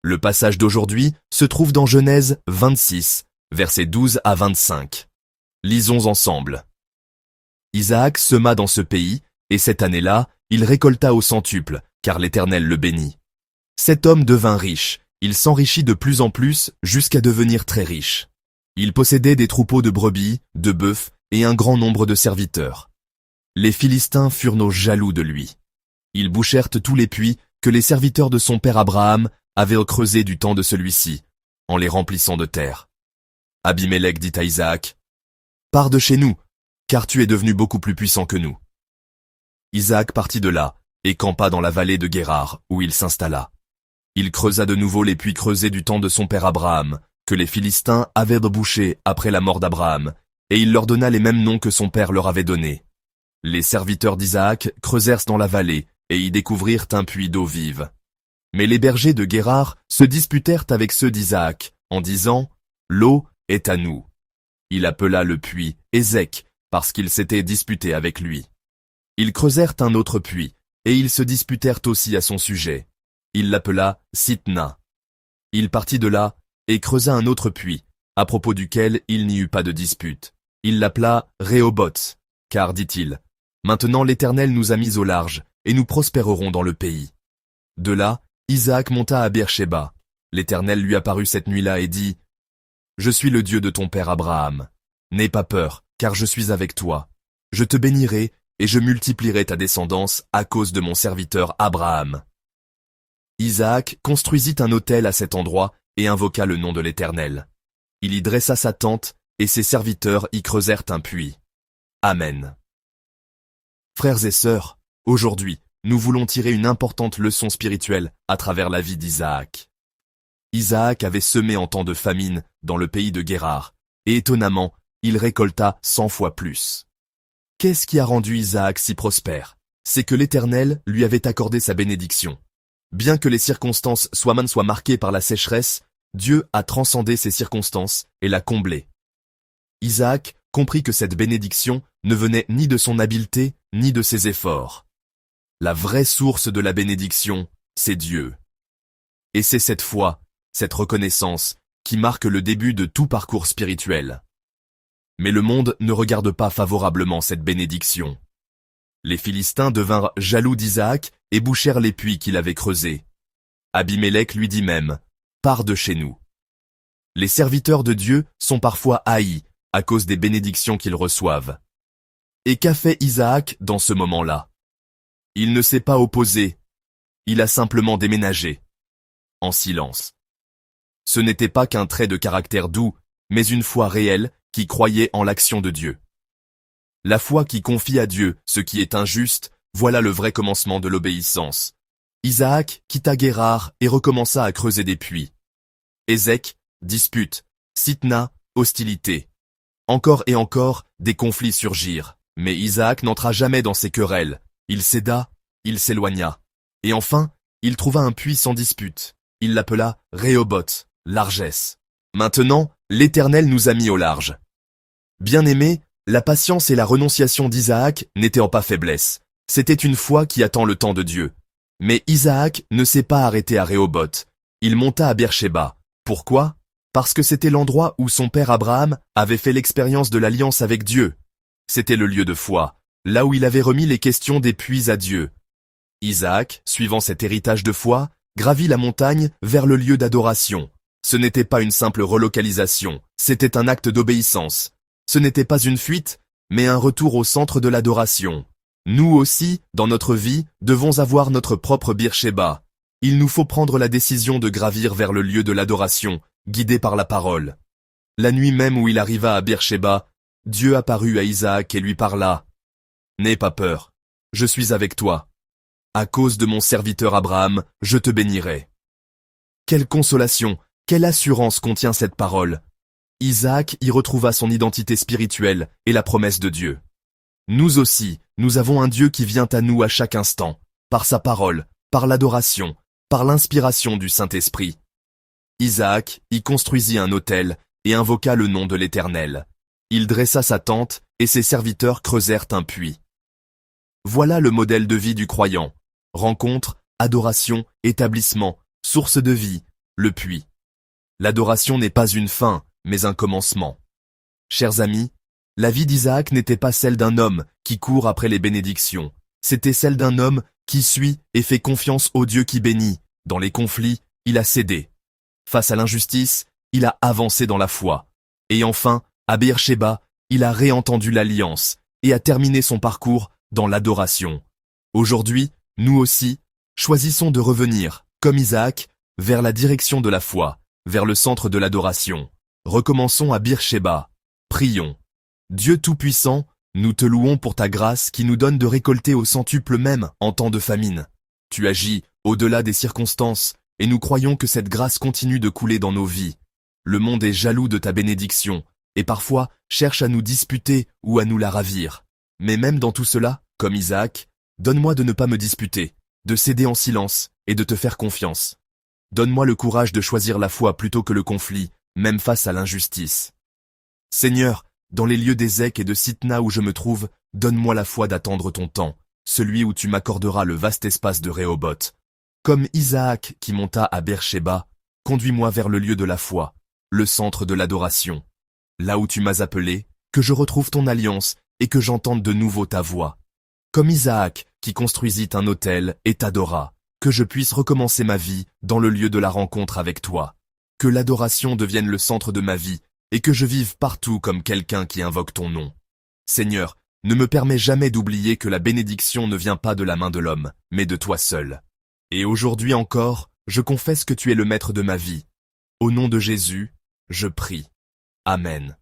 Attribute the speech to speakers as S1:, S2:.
S1: Le passage d'aujourd'hui se trouve dans Genèse 26, versets 12 à 25. Lisons ensemble. Isaac sema dans ce pays, et cette année-là, il récolta au centuple, car l'Éternel le bénit. Cet homme devint riche, il s'enrichit de plus en plus jusqu'à devenir très riche. Il possédait des troupeaux de brebis, de bœufs et un grand nombre de serviteurs. Les Philistins furent jaloux de lui. Ils bouchèrent tous les puits que les serviteurs de son père Abraham avaient creusés du temps de celui-ci, en les remplissant de terre. Abimélec dit à Isaac, « Pars de chez nous, car tu es devenu beaucoup plus puissant que nous. » Isaac partit de là et campa dans la vallée de Guérar, où il s'installa. Il creusa de nouveau les puits creusés du temps de son père Abraham, que les Philistins avaient bouchés après la mort d'Abraham, et il leur donna les mêmes noms que son père leur avait donnés. Les serviteurs d'Isaac creusèrent dans la vallée, et y découvrirent un puits d'eau vive. Mais les bergers de Guérar se disputèrent avec ceux d'Isaac, en disant « L'eau est à nous ». Il appela le puits Ézek, parce qu'ils s'étaient disputés avec lui. Ils creusèrent un autre puits, et ils se disputèrent aussi à son sujet. Il l'appela Sitna. Il partit de là, et creusa un autre puits, à propos duquel il n'y eut pas de dispute. Il l'appela Rehoboth, car, dit-il, « Maintenant l'Éternel nous a mis au large, et nous prospérerons dans le pays. » De là, Isaac monta à Beersheba. L'Éternel lui apparut cette nuit-là et dit, « Je suis le Dieu de ton père Abraham. N'aie pas peur, car je suis avec toi. Je te bénirai, et je multiplierai ta descendance à cause de mon serviteur Abraham. » Isaac construisit un autel à cet endroit et invoqua le nom de l'Éternel. Il y dressa sa tente, et ses serviteurs y creusèrent un puits. Amen. Frères et sœurs, aujourd'hui, nous voulons tirer une importante leçon spirituelle à travers la vie d'Isaac. Isaac avait semé en temps de famine dans le pays de Guérar, et étonnamment, il récolta 100 fois plus. Qu'est-ce qui a rendu Isaac si prospère? C'est que l'Éternel lui avait accordé sa bénédiction. Bien que les circonstances soient marquées par la sécheresse, Dieu a transcendé ces circonstances et l'a comblé. Isaac comprit que cette bénédiction ne venait ni de son habileté, ni de ses efforts. La vraie source de la bénédiction, c'est Dieu. Et c'est cette foi, cette reconnaissance, qui marque le début de tout parcours spirituel. Mais le monde ne regarde pas favorablement cette bénédiction. Les Philistins devinrent jaloux d'Isaac et bouchèrent les puits qu'il avait creusés. Abimélec lui dit même, « Pars de chez nous. » Les serviteurs de Dieu sont parfois haïs à cause des bénédictions qu'ils reçoivent. Et qu'a fait Isaac dans ce moment-là? Il ne s'est pas opposé, il a simplement déménagé, en silence. Ce n'était pas qu'un trait de caractère doux, mais une foi réelle qui croyait en l'action de Dieu. La foi qui confie à Dieu ce qui est injuste, voilà le vrai commencement de l'obéissance. Isaac quitta Guérar et recommença à creuser des puits. Ézek, dispute. Sitna, hostilité. Encore et encore, des conflits surgirent. Mais Isaac n'entra jamais dans ces querelles. Il céda, il s'éloigna. Et enfin, il trouva un puits sans dispute. Il l'appela Rehoboth, largesse. Maintenant, l'Éternel nous a mis au large. Bien-aimés, la patience et la renonciation d'Isaac n'étaient pas faiblesse. C'était une foi qui attend le temps de Dieu. Mais Isaac ne s'est pas arrêté à Rehoboth. Il monta à Beersheba. Pourquoi? Parce que c'était l'endroit où son père Abraham avait fait l'expérience de l'alliance avec Dieu. C'était le lieu de foi, là où il avait remis les questions des puits à Dieu. Isaac, suivant cet héritage de foi, gravit la montagne vers le lieu d'adoration. Ce n'était pas une simple relocalisation, c'était un acte d'obéissance. Ce n'était pas une fuite, mais un retour au centre de l'adoration. Nous aussi, dans notre vie, devons avoir notre propre Beersheba. Il nous faut prendre la décision de gravir vers le lieu de l'adoration, guidé par la parole. La nuit même où il arriva à Beersheba, Dieu apparut à Isaac et lui parla. « N'aie pas peur, je suis avec toi. À cause de mon serviteur Abraham, je te bénirai. » Quelle consolation, quelle assurance contient cette parole. Isaac y retrouva son identité spirituelle et la promesse de Dieu. Nous aussi, nous avons un Dieu qui vient à nous à chaque instant, par sa parole, par l'adoration, par l'inspiration du Saint-Esprit. Isaac y construisit un autel et invoqua le nom de l'Éternel. Il dressa sa tente et ses serviteurs creusèrent un puits. Voilà le modèle de vie du croyant. Rencontre, adoration, établissement, source de vie, le puits. L'adoration n'est pas une fin, mais un commencement. Chers amis, la vie d'Isaac n'était pas celle d'un homme qui court après les bénédictions, c'était celle d'un homme qui suit et fait confiance au Dieu qui bénit. Dans les conflits, il a cédé. Face à l'injustice, il a avancé dans la foi. Et enfin, à Beersheba, il a réentendu l'alliance et a terminé son parcours dans l'adoration. Aujourd'hui, nous aussi, choisissons de revenir, comme Isaac, vers la direction de la foi, vers le centre de l'adoration. Recommençons à Beersheba. Prions. Dieu Tout-Puissant, nous te louons pour ta grâce qui nous donne de récolter au centuple même en temps de famine. Tu agis au-delà des circonstances et nous croyons que cette grâce continue de couler dans nos vies. Le monde est jaloux de ta bénédiction et parfois cherche à nous disputer ou à nous la ravir. Mais même dans tout cela, comme Isaac, donne-moi de ne pas me disputer, de céder en silence et de te faire confiance. Donne-moi le courage de choisir la foi plutôt que le conflit, même face à l'injustice. Seigneur, dans les lieux d'Ézek et de Sitna où je me trouve, donne-moi la foi d'attendre ton temps, celui où tu m'accorderas le vaste espace de Rehoboth. Comme Isaac qui monta à Beersheba, conduis-moi vers le lieu de la foi, le centre de l'adoration. Là où tu m'as appelé, que je retrouve ton alliance et que j'entende de nouveau ta voix. Comme Isaac qui construisit un autel et t'adora, que je puisse recommencer ma vie dans le lieu de la rencontre avec toi. Que l'adoration devienne le centre de ma vie et que je vive partout comme quelqu'un qui invoque ton nom. Seigneur, ne me permets jamais d'oublier que la bénédiction ne vient pas de la main de l'homme, mais de toi seul. Et aujourd'hui encore, je confesse que tu es le maître de ma vie. Au nom de Jésus, je prie. Amen.